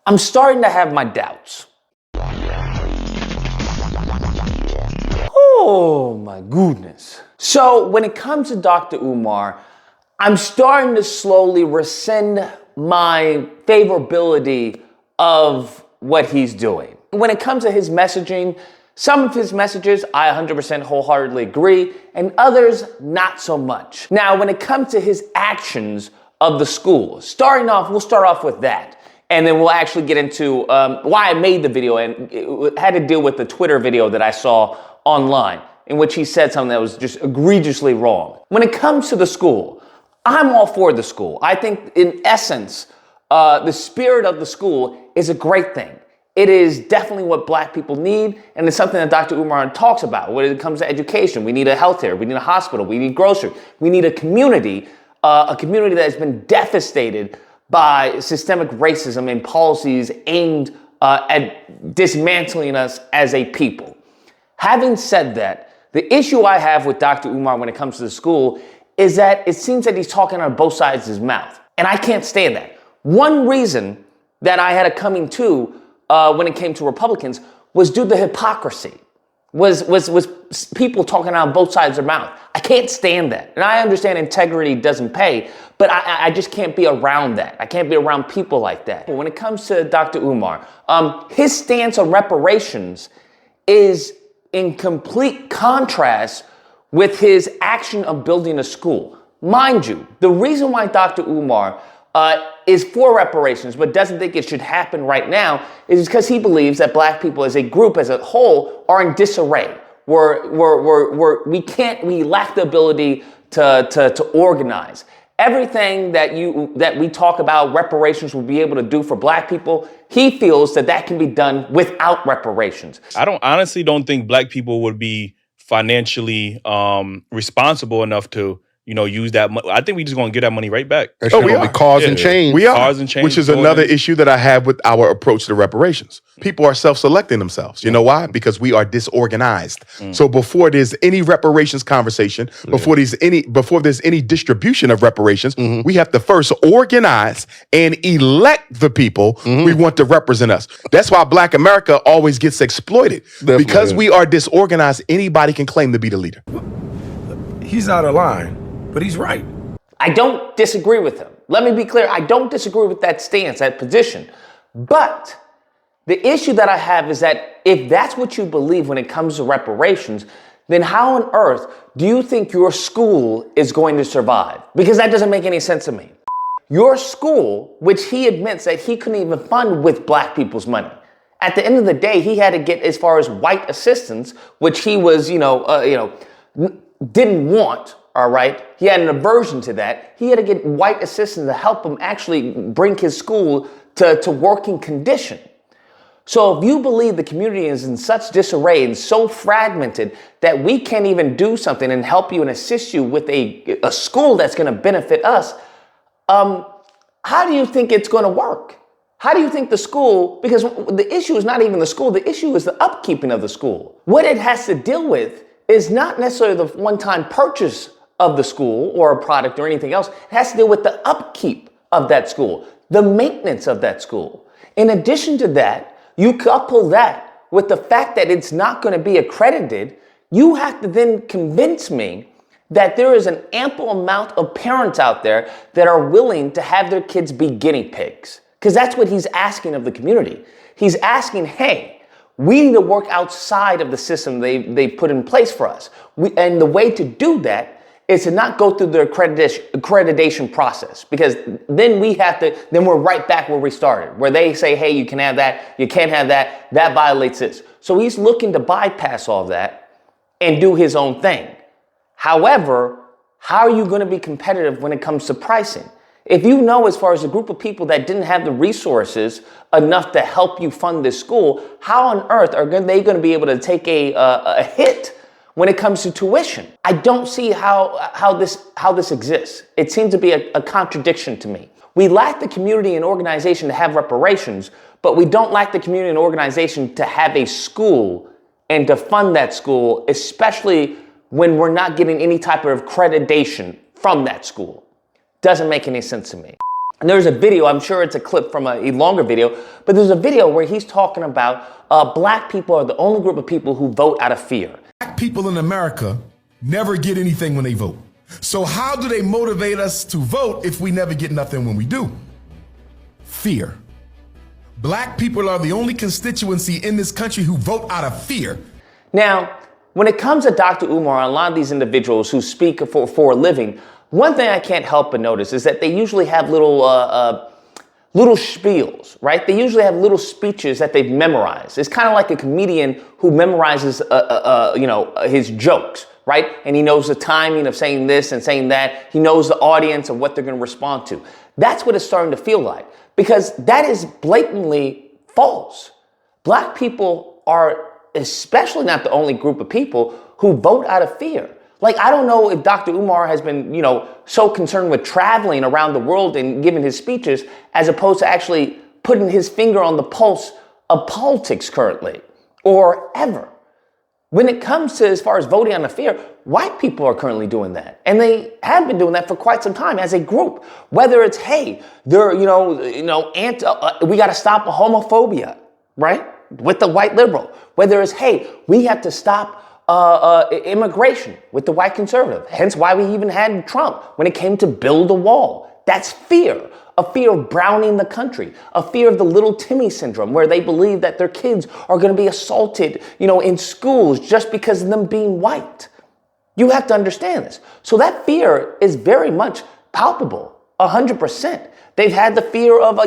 I'm starting to have my doubts. Oh my goodness. So when it comes to Dr. Umar, I'm starting to slowly rescind my favorability of what he's doing. When it comes to his messaging, some of his messages I 100% wholeheartedly agree, and others not so much. Now, when it comes to his actions of the school, we'll start off with that. And then we'll actually get into why I made the video, and it had to deal with the Twitter video that I saw online in which he said something that was just egregiously wrong. When it comes to the school, I'm all for the school. I think in essence, the spirit of the school is a great thing. It is definitely what black people need, and it's something that Dr. Umar talks about when it comes to education. We need a healthcare, we need a hospital, we need grocery, we need a community that has been devastated by systemic racism and policies aimed at dismantling us as a people. Having said that, the issue I have with Dr. Umar when it comes to the school is that it seems that he's talking out of both sides of his mouth. And I can't stand that. One reason that I had a coming to when it came to Republicans was due to hypocrisy. Was people talking out of both sides of their mouth. I can't stand that. And I understand integrity doesn't pay, but I just can't be around that. I can't be around people like that. But when it comes to Dr. Umar, his stance on reparations is in complete contrast with his action of building a school. Mind you, the reason why Dr. Umar is for reparations but doesn't think it should happen right now is because he believes that black people as a group, as a whole, are in disarray. We lack the ability to organize. Everything that we talk about reparations will be able to do for black people, he feels that can be done without reparations. I honestly don't think black people would be financially responsible enough to use that money. I think we just gonna get that money right back. That's gonna be cause and change. We are, cause and change, which is another issue that I have with our approach to reparations. People are self-selecting themselves. You know why? Because we are disorganized. So before there's any reparations conversation, before there's any distribution of reparations, we have to first organize and elect the people we want to represent us. That's why Black America always gets exploited. Because we are disorganized, anybody can claim to be the leader. He's out of line. But he's right. I don't disagree with him. Let me be clear. I don't disagree with that stance, that position. But the issue that I have is that if that's what you believe when it comes to reparations, then how on earth do you think your school is going to survive? Because that doesn't make any sense to me. Your school, which he admits that he couldn't even fund with black people's money. At the end of the day, he had to get as far as white assistance, which he was, didn't want. All right. He had an aversion to that. He had to get white assistants to help him actually bring his school to working condition. So if you believe the community is in such disarray and so fragmented that we can't even do something and help you and assist you with a school that's going to benefit us, how do you think it's going to work? How do you think the school, because the issue is not even the school, the issue is the upkeeping of the school. What it has to deal with is not necessarily the one-time purchase of the school or a product or anything else. It has to deal with the upkeep of that school, the maintenance of that school. In addition to that, you couple that with the fact that it's not going to be accredited, you have to then convince me that there is an ample amount of parents out there that are willing to have their kids be guinea pigs. Because that's what he's asking of the community. He's asking, hey, we need to work outside of the system they put in place for us. And the way to do that is to not go through the accreditation process, because then we're right back where we started, where they say, hey, you can have that, you can't have that, that violates this. So he's looking to bypass all of that and do his own thing. However, how are you going to be competitive when it comes to pricing? If you know, as far as a group of people that didn't have the resources enough to help you fund this school, how on earth are they going to be able to take a hit when it comes to tuition? I don't see how this exists. It seems to be a contradiction to me. We lack the community and organization to have reparations, but we don't lack the community and organization to have a school and to fund that school, especially when we're not getting any type of accreditation from that school. Doesn't make any sense to me. And there's a video, I'm sure it's a clip from a longer video, but there's a video where he's talking about black people are the only group of people who vote out of fear. Black people in America never get anything when they vote. So how do they motivate us to vote if we never get nothing when we do? Fear. Black people are the only constituency in this country who vote out of fear. Now, when it comes to Dr. Umar and a lot of these individuals who speak for a living, one thing I can't help but notice is that they usually have little spiels, right? They usually have little speeches that they've memorized. It's kind of like a comedian who memorizes, his jokes, right? And he knows the timing of saying this and saying that. He knows the audience and what they're going to respond to. That's what it's starting to feel like, because that is blatantly false. Black people are especially not the only group of people who vote out of fear. Like, I don't know if Dr. Umar has been, so concerned with traveling around the world and giving his speeches as opposed to actually putting his finger on the pulse of politics currently or ever. When it comes to as far as voting out of fear, white people are currently doing that. And they have been doing that for quite some time as a group. Whether it's, hey, they're, we got to stop homophobia, right? With the white liberal. Whether it's, hey, we have to stop immigration with the white conservative. Hence why we even had Trump when it came to build a wall. That's fear. A fear of browning the country. A fear of the little Timmy syndrome, where they believe that their kids are going to be assaulted, in schools just because of them being white. You have to understand this. So that fear is very much palpable, 100%. They've had the fear of,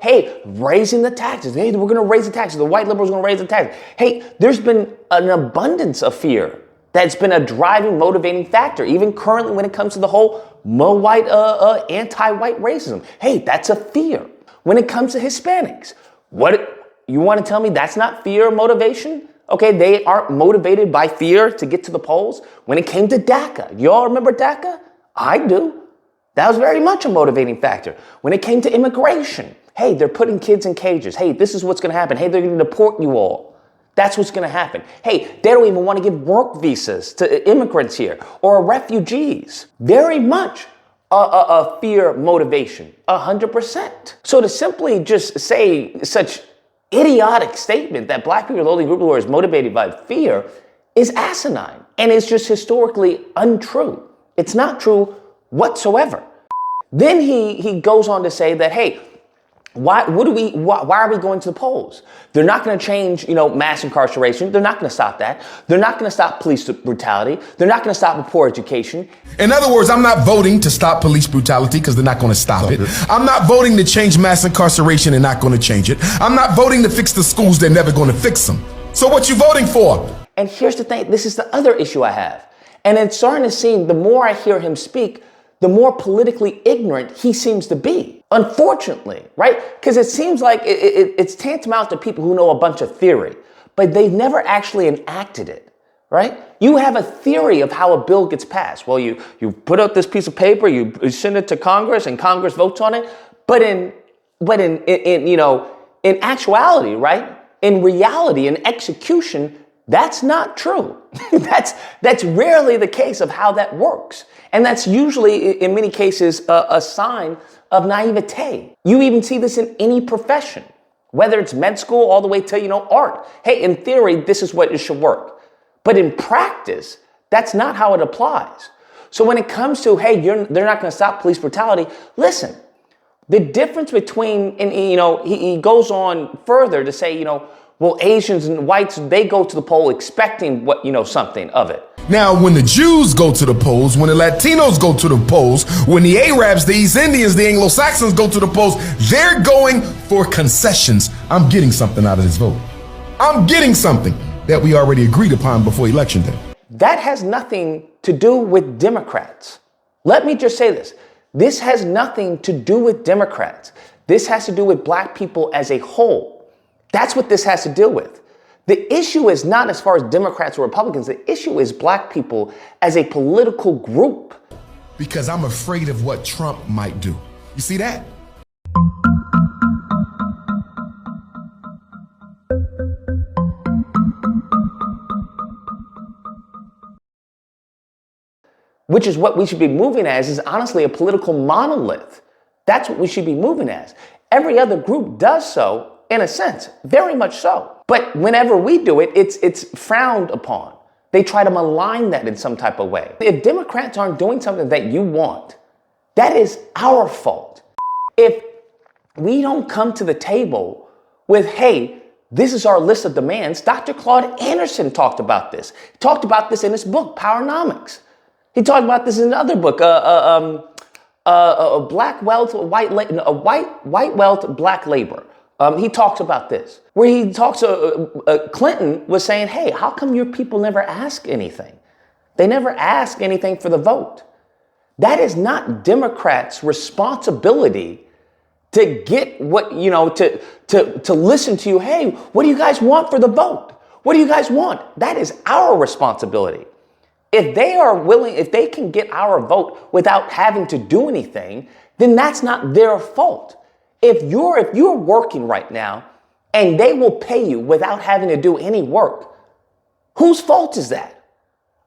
hey, raising the taxes. Hey, we're going to raise the taxes. The white liberals are going to raise the taxes. Hey, there's been an abundance of fear that's been a driving, motivating factor, even currently when it comes to the whole anti-white racism. Hey, that's a fear. When it comes to Hispanics, what you want to tell me that's not fear or motivation? Okay, they aren't motivated by fear to get to the polls. When it came to DACA, y'all remember DACA? I do. That was very much a motivating factor. When it came to immigration, hey, they're putting kids in cages. Hey, this is what's going to happen. Hey, they're going to deport you all. That's what's going to happen. Hey, they don't even want to give work visas to immigrants here or refugees. Very much a fear motivation, 100%. So to simply just say such idiotic statement that black people are the only group who are motivated by fear is asinine. And it's just historically untrue. It's not true whatsoever. Then he goes on to say that, hey, why are we going to the polls? They're not going to change, mass incarceration. They're not going to stop that. They're not going to stop police brutality. They're not going to stop poor education. In other words, I'm not voting to stop police brutality because they're not going to stop it. I'm not voting to change mass incarceration. They're not going to change it. I'm not voting to fix the schools. They're never going to fix them. So what you voting for? And here's the thing. This is the other issue I have. And it's starting to seem, the more I hear him speak, the more politically ignorant he seems to be. Unfortunately, right? Because it seems like it's tantamount to people who know a bunch of theory, but they've never actually enacted it, right? You have a theory of how a bill gets passed. Well, you put out this piece of paper, you send it to Congress, and Congress votes on it. But in actuality, right? In reality, in execution, that's not true. That's rarely the case of how that works. And that's usually, in many cases, a sign of naivete. You even see this in any profession, whether it's med school all the way to, art. Hey, in theory, this is what it should work. But in practice, that's not how it applies. So when it comes to, hey, they're not going to stop police brutality, listen, the difference between, and he goes on further to say, well, Asians and whites, they go to the poll expecting something of it. Now, when the Jews go to the polls, when the Latinos go to the polls, when the Arabs, the East Indians, the Anglo-Saxons go to the polls, they're going for concessions. I'm getting something out of this vote. I'm getting something that we already agreed upon before Election Day. That has nothing to do with Democrats. Let me just say this. This has nothing to do with Democrats. This has to do with black people as a whole. That's what this has to deal with. The issue is not as far as Democrats or Republicans. The issue is black people as a political group. Because I'm afraid of what Trump might do. You see that? Which is what we should be moving as, is honestly a political monolith. That's what we should be moving as. Every other group does so, in a sense, very much so. But whenever we do it, it's frowned upon. They try to malign that in some type of way. If Democrats aren't doing something that you want, that is our fault. If we don't come to the table with, hey, this is our list of demands. Dr. Claude Anderson talked about this. He talked about this in his book, Powernomics. He talked about this in another book, Black Wealth, White Wealth, Black Labor. He talks about this, where he talks, Clinton was saying, hey, how come your people never ask anything? They never ask anything for the vote. That is not Democrats' responsibility to get what, to listen to you. Hey, what do you guys want for the vote? What do you guys want? That is our responsibility. If they are willing, if they can get our vote without having to do anything, then that's not their fault. If you're working right now and they will pay you without having to do any work, whose fault is that?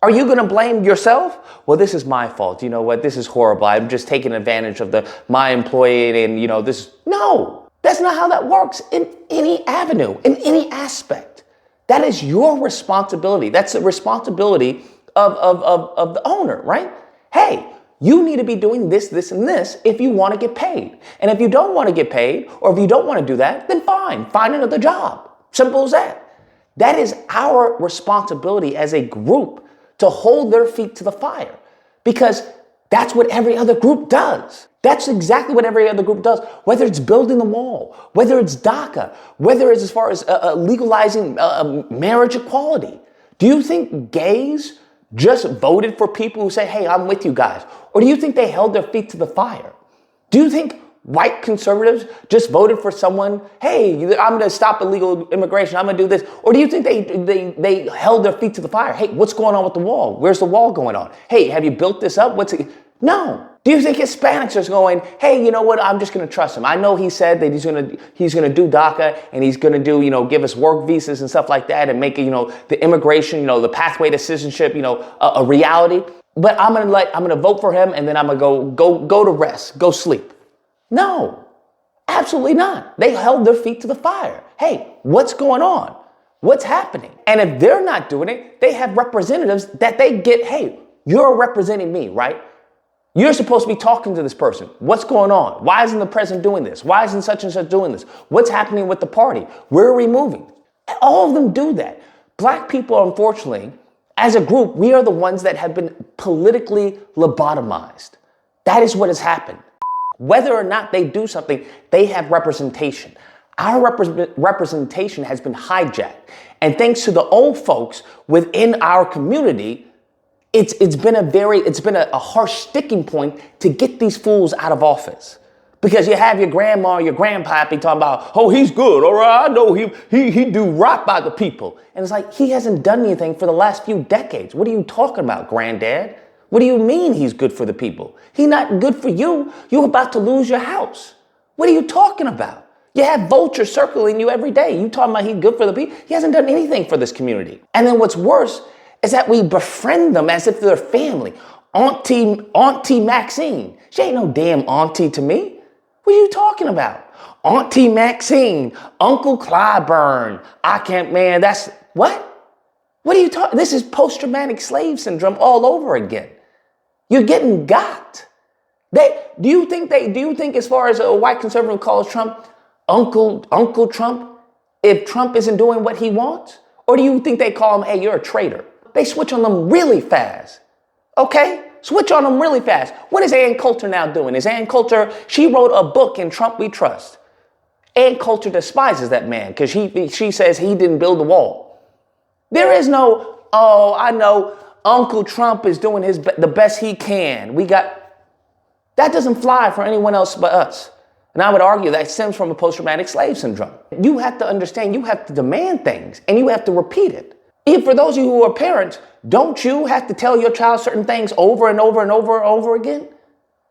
Are you going to blame yourself? Well, this is my fault. You know what? This is horrible. I'm just taking advantage of my employee and, this. No, that's not how that works in any avenue, in any aspect. That is your responsibility. That's the responsibility of the owner, right? Hey, you need to be doing this, this, and this if you want to get paid. And if you don't want to get paid, or if you don't want to do that, then fine, find another job. Simple as that. That is our responsibility as a group to hold their feet to the fire, because that's what every other group does. That's exactly what every other group does, whether it's building the wall, whether it's DACA, whether it's as far as legalizing marriage equality. Do you think gays just voted for people who say, hey, I'm with you guys? Or do you think they held their feet to the fire? Do you think white conservatives just voted for someone, hey, I'm going to stop illegal immigration, I'm going to do this? Or do you think they held their feet to the fire? Hey, what's going on with the wall? Where's the wall going on? Hey, have you built this up? No. Do you think Hispanics are going, hey, you know what, I'm just going to trust him. I know he said that he's going to do DACA and he's going to do, give us work visas and stuff like that and make it, the immigration, the pathway to citizenship, a reality. But I'm going to vote for him and then I'm going to go to rest, go sleep. No, absolutely not. They held their feet to the fire. Hey, what's going on? What's happening? And if they're not doing it, they have representatives that they get, hey, you're representing me, right? You're supposed to be talking to this person. What's going on? Why isn't the president doing this? Why isn't such and such doing this? What's happening with the party? Where are we moving? All of them do that. Black people, unfortunately, as a group, we are the ones that have been politically lobotomized. That is what has happened. Whether or not they do something, they have representation. Our representation has been hijacked. And thanks to the old folks within our community, it's been a harsh sticking point to get these fools out of office. Because you have your grandma or your grandpappy talking about, oh, he's good, all right, I know he do right by the people. And it's like, he hasn't done anything for the last few decades. What are you talking about, granddad? What do you mean he's good for the people? He's not good for you. You're about to lose your house. What are you talking about? You have vultures circling you every day. You talking about he's good for the people? He hasn't done anything for this community. And then what's worse is that we befriend them as if they're family. Auntie Maxine. She ain't no damn auntie to me. What are you talking about? Auntie Maxine, Uncle Clyburn. That's what? What are you talking? This is post-traumatic slave syndrome all over again. You're getting got. Do you think as far as a white conservative calls Trump, Uncle Trump, if Trump isn't doing what he wants? Or do you think they call him, hey, you're a traitor? They switch on them really fast. Okay? Switch on them really fast. What is Ann Coulter now doing? Is Ann Coulter, she wrote a book in Trump We Trust. Ann Coulter despises that man because she says he didn't build the wall. There is no, oh, I know Uncle Trump is doing the best he can. That doesn't fly for anyone else but us. And I would argue that stems from a post-traumatic slave syndrome. You have to understand, you have to demand things and you have to repeat it. Even for those of you who are parents, don't you have to tell your child certain things over and over and over and over again?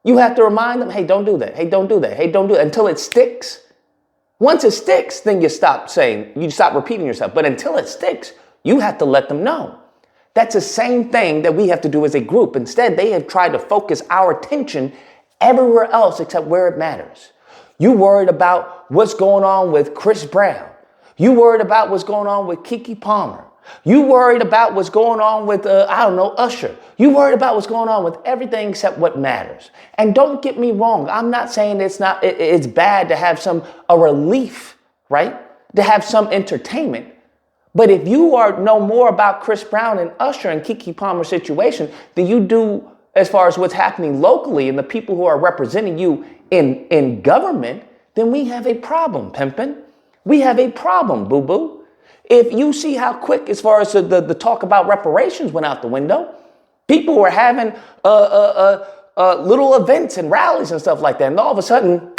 You have to remind them, hey, don't do that. Hey, don't do that. Hey, don't do it until it sticks. Once it sticks, then you stop repeating yourself. But until it sticks, you have to let them know. That's the same thing that we have to do as a group. Instead, they have tried to focus our attention everywhere else except where it matters. You worried about what's going on with Chris Brown. You worried about what's going on with Keke Palmer. You worried about what's going on with, Usher. You worried about what's going on with everything except what matters. And don't get me wrong. I'm not saying it's bad to have a relief, right? To have some entertainment. But if you know more about Chris Brown and Usher and Keke Palmer's situation than you do as far as what's happening locally and the people who are representing you in government, then we have a problem, pimpin'. We have a problem, boo-boo. If you see how quick, as far as the talk about reparations went out the window, people were having little events and rallies and stuff like that, and all of a sudden,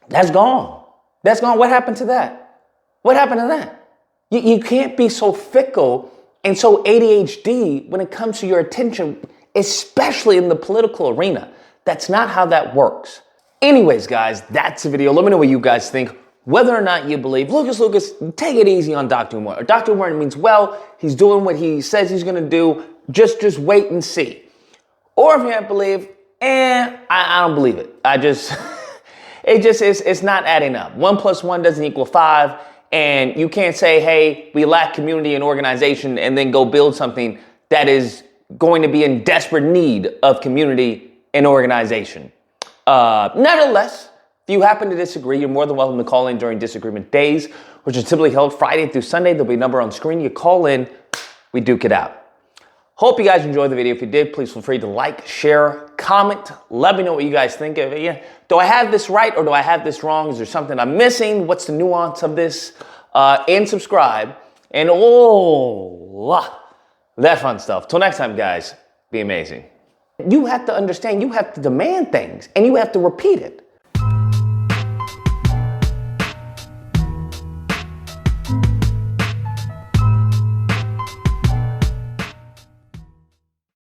that's gone. That's gone. What happened to that? What happened to that? You can't be so fickle and so ADHD when it comes to your attention, especially in the political arena. That's not how that works. Anyways, guys, that's the video. Let me know what you guys think. Whether or not you believe, Lucas, take it easy on Dr. Umar. Dr. Umar means, well, he's doing what he says he's going to do. Just wait and see. Or if you don't believe, I don't believe it. It's not adding up. 1 + 1 doesn't equal 5. And you can't say, hey, we lack community and organization and then go build something that is going to be in desperate need of community and organization. Nevertheless, if you happen to disagree, you're more than welcome to call in during disagreement days, which is typically held Friday through Sunday. There'll be a number on screen. You call in, we duke it out. Hope you guys enjoyed the video. If you did, please feel free to like, share, comment. Let me know what you guys think of it. Do I have this right or do I have this wrong? Is there something I'm missing? What's the nuance of this? And subscribe. And that fun stuff. Till next time, guys, be amazing. You have to understand, you have to demand things and you have to repeat it.